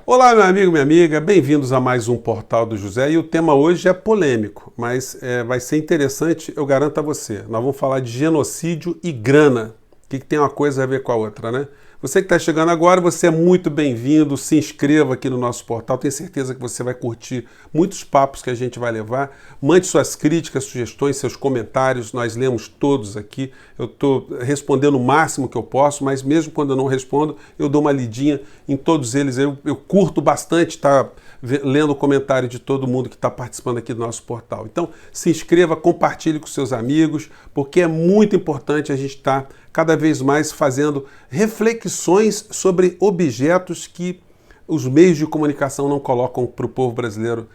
Olá, meu amigo, minha amiga, bem-vindos a mais um Portal do José. E o tema hoje é polêmico, mas vai ser interessante, eu garanto a você. Nós vamos falar de genocídio e grana. O que tem uma coisa a ver com a outra, né? Você que está chegando agora, você é muito bem-vindo. Se inscreva aqui no nosso portal. Tenho certeza que você vai curtir muitos papos que a gente vai levar. Mande suas críticas, sugestões, seus comentários. Nós lemos todos aqui. Eu estou respondendo o máximo que eu posso, mas mesmo quando eu não respondo, eu dou uma lidinha em todos eles. Eu curto bastante estar lendo o comentário de todo mundo que está participando aqui do nosso portal. Então, se inscreva, compartilhe com seus amigos, porque é muito importante a gente estar cada vez mais fazendo reflexões sobre objetos que os meios de comunicação não colocam para o povo brasileiro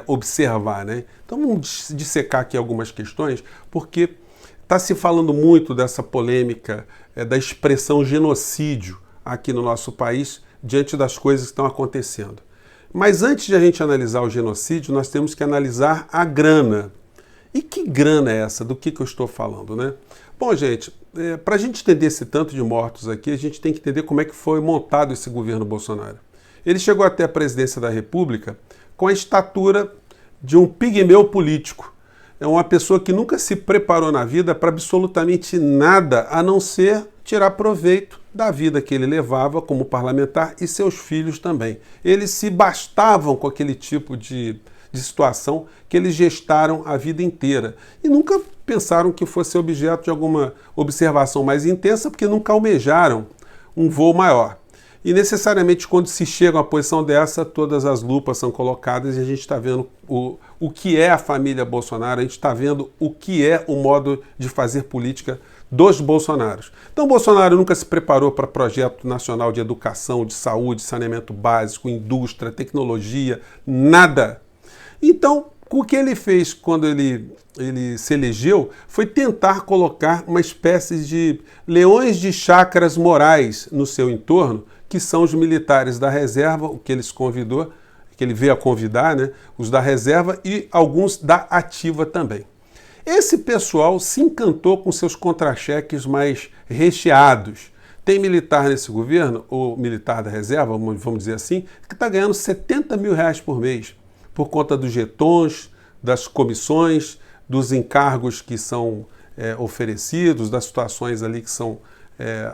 observar, né? Então vamos dissecar aqui algumas questões, porque está se falando muito dessa polêmica da expressão genocídio aqui no nosso país, diante das coisas que estão acontecendo. Mas antes de a gente analisar o genocídio, nós temos que analisar a grana. E que grana é essa? Do que eu estou falando, né? Bom, gente, para a gente entender esse tanto de mortos aqui, a gente tem que entender como é que foi montado esse governo Bolsonaro. Ele chegou até a presidência da República com a estatura de um pigmeu político. É uma pessoa que nunca se preparou na vida para absolutamente nada, a não ser tirar proveito da vida que ele levava como parlamentar e seus filhos também. Eles se bastavam com aquele tipo de situação que eles gestaram a vida inteira e nunca pensaram que fosse objeto de alguma observação mais intensa, porque nunca almejaram um voo maior. E necessariamente quando se chega a uma posição dessa, todas as lupas são colocadas e a gente está vendo o que é a família Bolsonaro, a gente está vendo o que é o modo de fazer política dos Bolsonaros. Então Bolsonaro nunca se preparou para projeto nacional de educação, de saúde, saneamento básico, indústria, tecnologia, nada. Então, o que ele fez quando ele se elegeu foi tentar colocar uma espécie de leões de chácaras morais no seu entorno, que são os militares da reserva, o que ele convidou, que ele veio a convidar, né, os da reserva e alguns da ativa também. Esse pessoal se encantou com seus contra-cheques mais recheados. Tem militar nesse governo, ou militar da reserva, vamos dizer assim, que está ganhando R$70 mil por mês, por conta dos jetons, das comissões, dos encargos que são oferecidos, das situações ali que são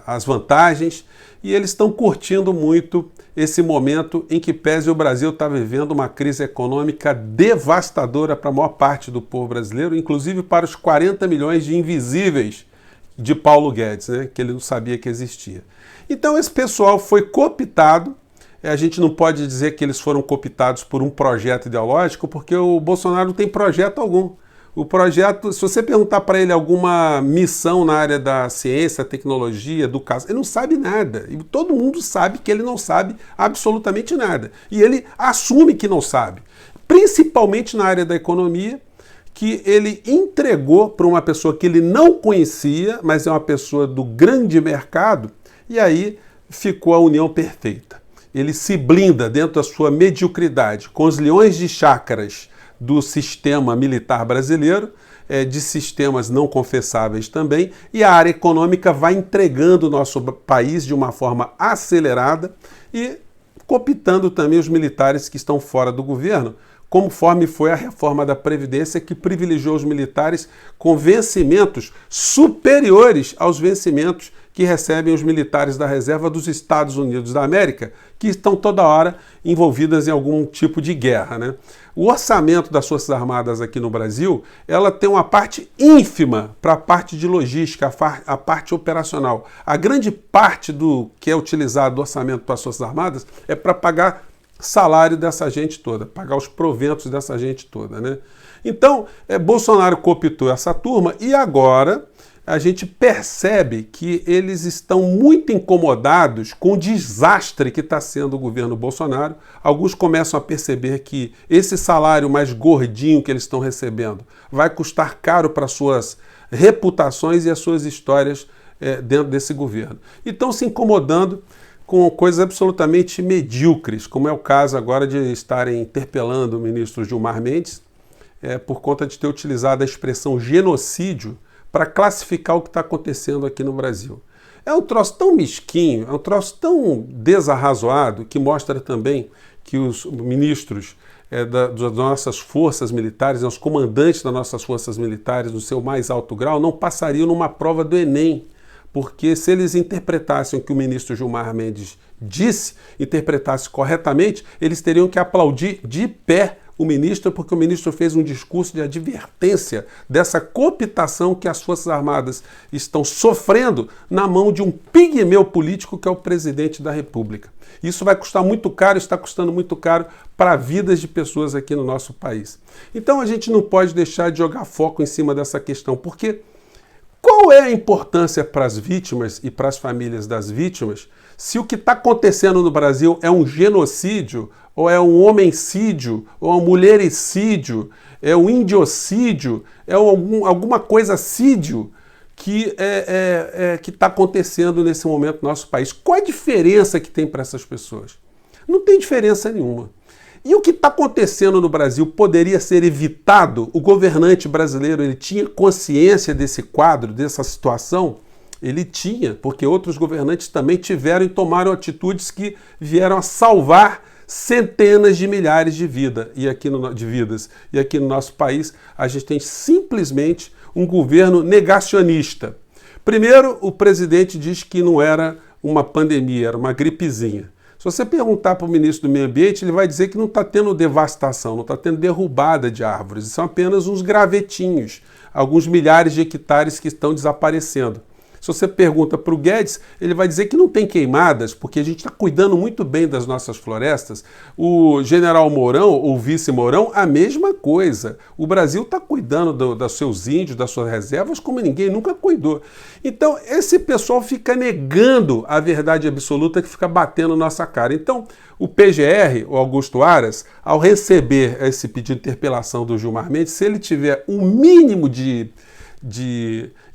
as vantagens, e eles estão curtindo muito esse momento em que, pese o Brasil está vivendo uma crise econômica devastadora para a maior parte do povo brasileiro, inclusive para os 40 milhões de invisíveis de Paulo Guedes, né, que ele não sabia que existia. Então esse pessoal foi cooptado. A gente não pode dizer que eles foram cooptados por um projeto ideológico, porque o Bolsonaro não tem projeto algum. O projeto, se você perguntar para ele alguma missão na área da ciência, tecnologia, educação, ele não sabe nada. E todo mundo sabe que ele não sabe absolutamente nada. E ele assume que não sabe. Principalmente na área da economia, que ele entregou para uma pessoa que ele não conhecia, mas é uma pessoa do grande mercado, e aí ficou a união perfeita. Ele se blinda dentro da sua mediocridade com os leões de chácaras do sistema militar brasileiro, de sistemas não confessáveis também, e a área econômica vai entregando o nosso país de uma forma acelerada e cooptando também os militares que estão fora do governo, conforme foi a reforma da Previdência, que privilegiou os militares com vencimentos superiores aos vencimentos que recebem os militares da reserva dos Estados Unidos da América, que estão toda hora envolvidas em algum tipo de guerra, né? O orçamento das Forças Armadas aqui no Brasil, ela tem uma parte ínfima para a parte de logística, a parte operacional. A grande parte do que é utilizado do orçamento para as Forças Armadas é para pagar salário dessa gente toda, pagar os proventos dessa gente toda, né? Então, Bolsonaro cooptou essa turma e agora a gente percebe que eles estão muito incomodados com o desastre que está sendo o governo Bolsonaro. Alguns começam a perceber que esse salário mais gordinho que eles estão recebendo vai custar caro para suas reputações e as suas histórias dentro desse governo. E estão se incomodando com coisas absolutamente medíocres, como é o caso agora de estarem interpelando o ministro Gilmar Mendes por conta de ter utilizado a expressão genocídio para classificar o que está acontecendo aqui no Brasil. É um troço tão mesquinho, é um troço tão desarrazoado, que mostra também que os ministros das nossas forças militares, os comandantes das nossas forças militares, no seu mais alto grau, não passariam numa prova do Enem. Porque se eles interpretassem o que o ministro Gilmar Mendes disse, interpretasse corretamente, eles teriam que aplaudir de pé o ministro, porque o ministro fez um discurso de advertência dessa cooptação que as Forças Armadas estão sofrendo na mão de um pigmeu político que é o presidente da República. Isso vai custar muito caro, está custando muito caro para vidas de pessoas aqui no nosso país. Então a gente não pode deixar de jogar foco em cima dessa questão, porque qual é a importância para as vítimas e para as famílias das vítimas se o que está acontecendo no Brasil é um genocídio, ou é um homicídio, ou é um mulhericídio, é um indiocídio, é alguma coisa sídio que está acontecendo nesse momento no nosso país? Qual a diferença que tem para essas pessoas? Não tem diferença nenhuma. E o que está acontecendo no Brasil poderia ser evitado? O governante brasileiro, ele tinha consciência desse quadro, dessa situação? Ele tinha, porque outros governantes também tiveram e tomaram atitudes que vieram a salvar centenas de milhares de vidas. E aqui no nosso país, a gente tem simplesmente um governo negacionista. Primeiro, o presidente diz que não era uma pandemia, era uma gripezinha. Se você perguntar para o ministro do Meio Ambiente, ele vai dizer que não está tendo devastação, não está tendo derrubada de árvores, são apenas uns gravetinhos, alguns milhares de hectares que estão desaparecendo. Se você pergunta para o Guedes, ele vai dizer que não tem queimadas, porque a gente está cuidando muito bem das nossas florestas. O general Mourão, ou vice Mourão, a mesma coisa. O Brasil está cuidando dos seus índios, das suas reservas, como ninguém nunca cuidou. Então, esse pessoal fica negando a verdade absoluta que fica batendo na nossa cara. Então, o PGR, o Augusto Aras, ao receber esse pedido de interpelação do Gilmar Mendes, se ele tiver um mínimo de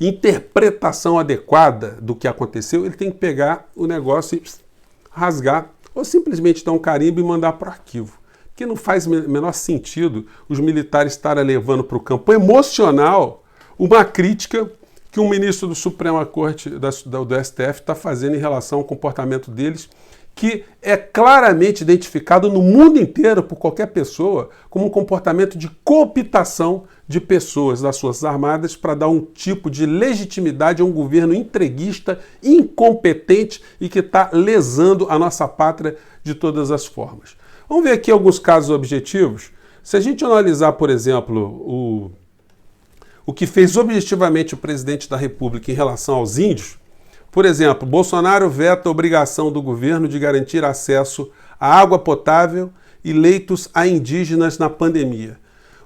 interpretação adequada do que aconteceu, ele tem que pegar o negócio e rasgar, ou simplesmente dar um carimbo e mandar para o arquivo. Porque não faz o menor sentido os militares estarem levando para o campo emocional uma crítica que um ministro do Suprema Corte do STF está fazendo em relação ao comportamento deles, que é claramente identificado no mundo inteiro por qualquer pessoa como um comportamento de cooptação de pessoas das Forças Armadas para dar um tipo de legitimidade a um governo entreguista, incompetente e que está lesando a nossa pátria de todas as formas. Vamos ver aqui alguns casos objetivos. Se a gente analisar, por exemplo, o que fez objetivamente o presidente da República em relação aos índios, por exemplo, Bolsonaro veta a obrigação do governo de garantir acesso à água potável e leitos a indígenas na pandemia.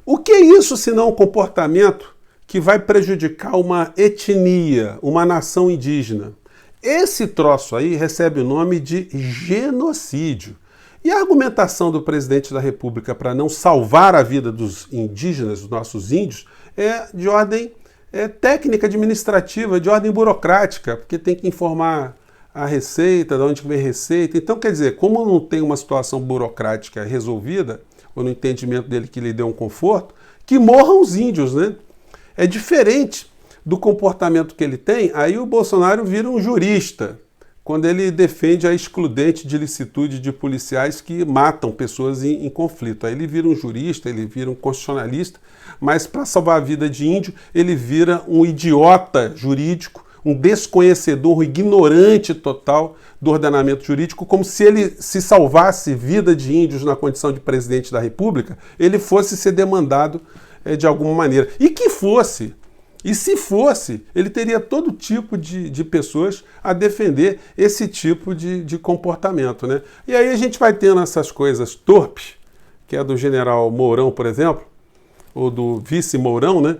O que é isso senão um comportamento que vai prejudicar uma etnia, uma nação indígena? Esse troço aí recebe o nome de genocídio. E a argumentação do presidente da República para não salvar a vida dos indígenas, dos nossos índios, é de ordem técnica administrativa, de ordem burocrática, porque tem que informar a receita, de onde vem a receita. Então, quer dizer, como não tem uma situação burocrática resolvida, ou no entendimento dele que lhe deu um conforto, que morram os índios, né? É diferente do comportamento que ele tem, aí o Bolsonaro vira um jurista, quando ele defende a excludente de licitude de policiais que matam pessoas em conflito. Aí ele vira um jurista, ele vira um constitucionalista, mas para salvar a vida de índio, ele vira um idiota jurídico, um desconhecedor, um ignorante total do ordenamento jurídico, como se ele se salvasse vida de índios na condição de presidente da República, ele fosse ser demandado de alguma maneira. E que fosse. E se fosse, ele teria todo tipo de pessoas a defender esse tipo de comportamento, né? E aí a gente vai tendo essas coisas torpes, que é do general Mourão, por exemplo, ou do vice Mourão, né?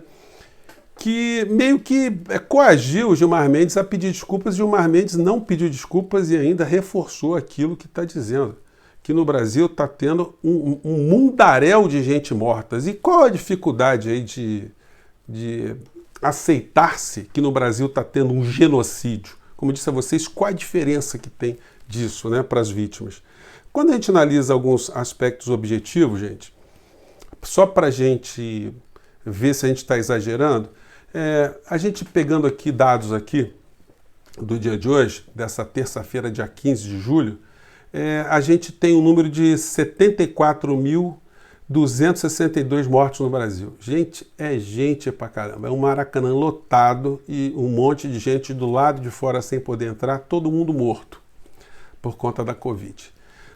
Que meio que coagiu o Gilmar Mendes a pedir desculpas. Gilmar Mendes não pediu desculpas e ainda reforçou aquilo que está dizendo, que no Brasil está tendo um mundaréu de gente morta. E qual a dificuldade aí de aceitar-se que no Brasil está tendo um genocídio? Como eu disse a vocês, qual a diferença que tem disso, né, para as vítimas? Quando a gente analisa alguns aspectos objetivos, gente, só para a gente ver se a gente está exagerando, a gente pegando aqui dados aqui, do dia de hoje, dessa terça-feira, dia 15 de julho, a gente tem um número de 74.262 mortos no Brasil. Gente, é gente pra caramba. É um Maracanã lotado e um monte de gente do lado de fora sem poder entrar, todo mundo morto por conta da Covid.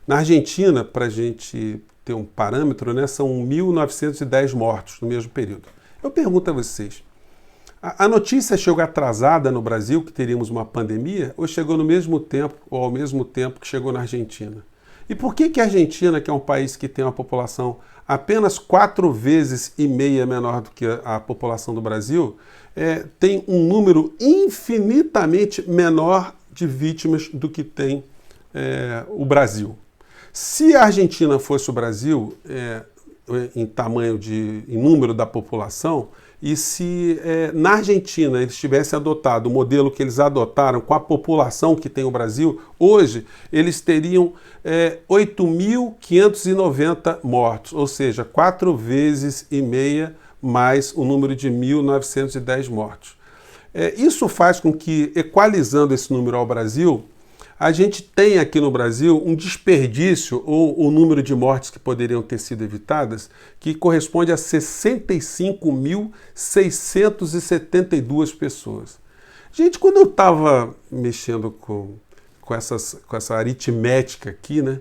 Na Argentina, para a gente ter um parâmetro, né, são 1.910 mortos no mesmo período. Eu pergunto a vocês, a notícia chegou atrasada no Brasil, que teríamos uma pandemia, ou chegou no mesmo tempo, ou ao mesmo tempo que chegou na Argentina? E por que a Argentina, que é um país que tem uma população apenas 4,5 vezes menor do que a população do Brasil, tem um número infinitamente menor de vítimas do que tem o Brasil? Se a Argentina fosse o Brasil, em tamanho em número da população, e se na Argentina eles tivessem adotado o modelo que eles adotaram com a população que tem o Brasil, hoje eles teriam 8.590 mortos, ou seja, 4,5 vezes mais o número de 1.910 mortos. Isso faz com que, equalizando esse número ao Brasil, a gente tem aqui no Brasil um desperdício, ou o número de mortes que poderiam ter sido evitadas, que corresponde a 65.672 pessoas. Gente, quando eu estava mexendo com essa aritmética aqui, né,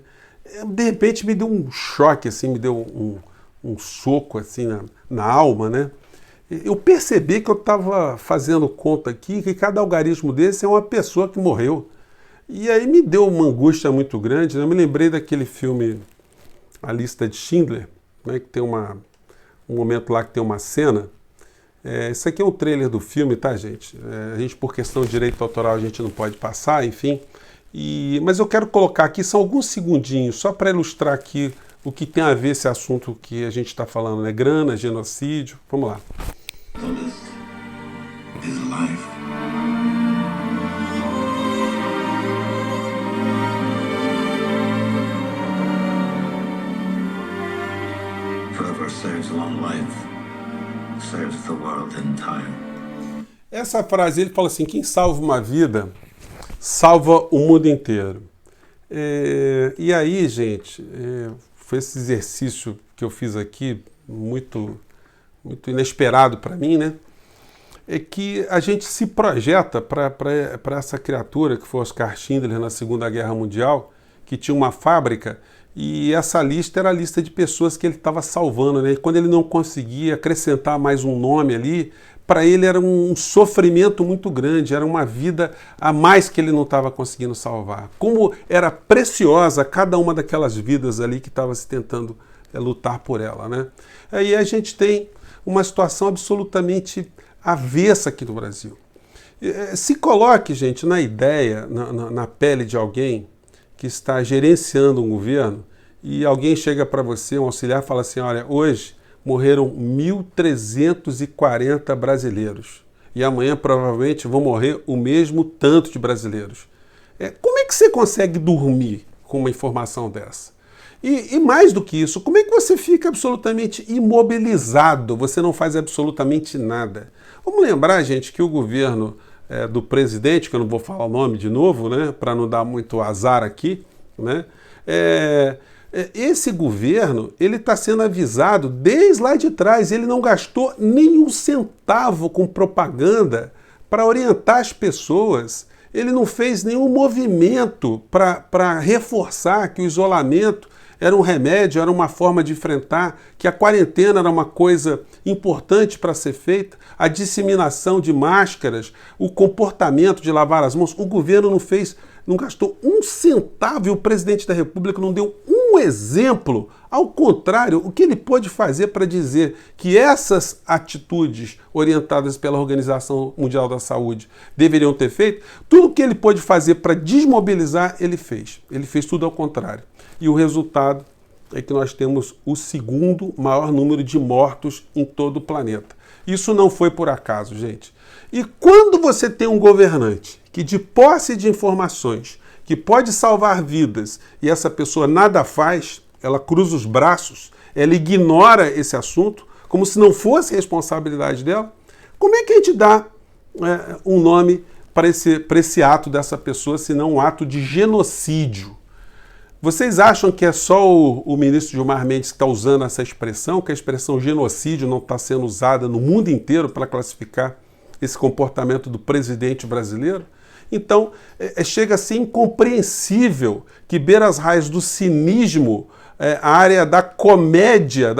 de repente me deu um choque, assim, me deu um soco assim, na alma, né? Eu percebi que eu estava fazendo conta aqui, que cada algarismo desse é uma pessoa que morreu. E aí me deu uma angústia muito grande, né? Eu me lembrei daquele filme A Lista de Schindler, né? Que tem um momento lá que tem uma cena. Isso aqui é um trailer do filme, tá, gente? A gente, por questão de direito autoral, a gente não pode passar, enfim. Mas eu quero colocar aqui, são alguns segundinhos, só para ilustrar aqui o que tem a ver esse assunto que a gente está falando, né? Grana, genocídio. Vamos lá. Essa frase, ele fala assim, quem salva uma vida, salva o mundo inteiro. E aí, gente, foi esse exercício que eu fiz aqui, muito, muito inesperado para mim, né? É que a gente se projeta para essa criatura que foi Oskar Schindler na Segunda Guerra Mundial, que tinha uma fábrica, e essa lista era a lista de pessoas que ele estava salvando, né? E quando ele não conseguia acrescentar mais um nome ali, para ele era um sofrimento muito grande, era uma vida a mais que ele não estava conseguindo salvar. Como era preciosa cada uma daquelas vidas ali que estava se tentando lutar por ela, né? Aí a gente tem uma situação absolutamente avessa aqui no Brasil. Se coloque, gente, na ideia, na pele de alguém que está gerenciando um governo e alguém chega para você, um auxiliar, e fala assim, olha, hoje morreram 1.340 brasileiros e amanhã provavelmente vão morrer o mesmo tanto de brasileiros. Como é que você consegue dormir com uma informação dessa? E mais do que isso, como é que você fica absolutamente imobilizado? Você não faz absolutamente nada. Vamos lembrar, gente, que o governo do presidente, que eu não vou falar o nome de novo, né, para não dar muito azar aqui, né, esse governo, ele está sendo avisado desde lá de trás, ele não gastou nenhum centavo com propaganda para orientar as pessoas, ele não fez nenhum movimento para reforçar que o isolamento era um remédio, era uma forma de enfrentar, que a quarentena era uma coisa importante para ser feita, a disseminação de máscaras, o comportamento de lavar as mãos. O governo não gastou um centavo e o presidente da República não deu um exemplo. Ao contrário, o que ele pôde fazer para dizer que essas atitudes orientadas pela Organização Mundial da Saúde deveriam ter feito, tudo o que ele pôde fazer para desmobilizar, ele fez. Ele fez tudo ao contrário. E o resultado é que nós temos o segundo maior número de mortos em todo o planeta. Isso não foi por acaso, gente. E quando você tem um governante que, de posse de informações, que pode salvar vidas, e essa pessoa nada faz, ela cruza os braços, ela ignora esse assunto, como se não fosse responsabilidade dela, como é que a gente dá um nome para esse ato dessa pessoa, senão um ato de genocídio. Vocês acham que é só o ministro Gilmar Mendes que está usando essa expressão, que a expressão genocídio não está sendo usada no mundo inteiro para classificar esse comportamento do presidente brasileiro? Então, chega a ser incompreensível que beira as raias do cinismo, a área da comédia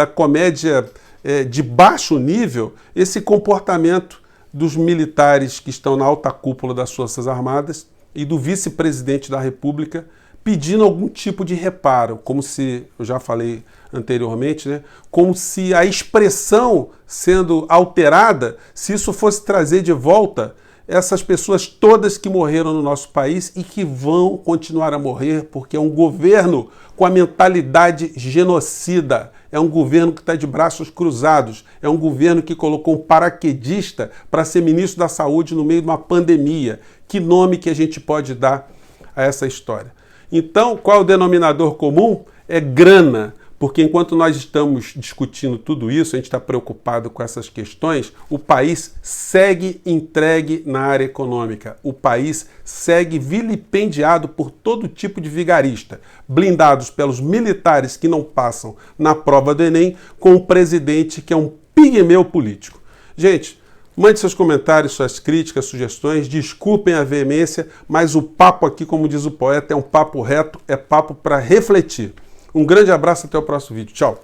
de baixo nível, esse comportamento dos militares que estão na alta cúpula das Forças Armadas e do vice-presidente da República pedindo algum tipo de reparo, como se, eu já falei anteriormente, né, como se a expressão sendo alterada, se isso fosse trazer de volta essas pessoas todas que morreram no nosso país e que vão continuar a morrer, porque é um governo com a mentalidade genocida, é um governo que está de braços cruzados, é um governo que colocou um paraquedista para ser ministro da Saúde no meio de uma pandemia. Que nome que a gente pode dar a essa história? Então, qual é o denominador comum? É grana. Porque enquanto nós estamos discutindo tudo isso, a gente está preocupado com essas questões, o país segue entregue na área econômica. O país segue vilipendiado por todo tipo de vigarista, blindados pelos militares que não passam na prova do Enem, com o presidente que é um pigmeu político. Gente, mande seus comentários, suas críticas, sugestões, desculpem a veemência, mas o papo aqui, como diz o poeta, é um papo reto, é papo para refletir. Um grande abraço, até o próximo vídeo. Tchau!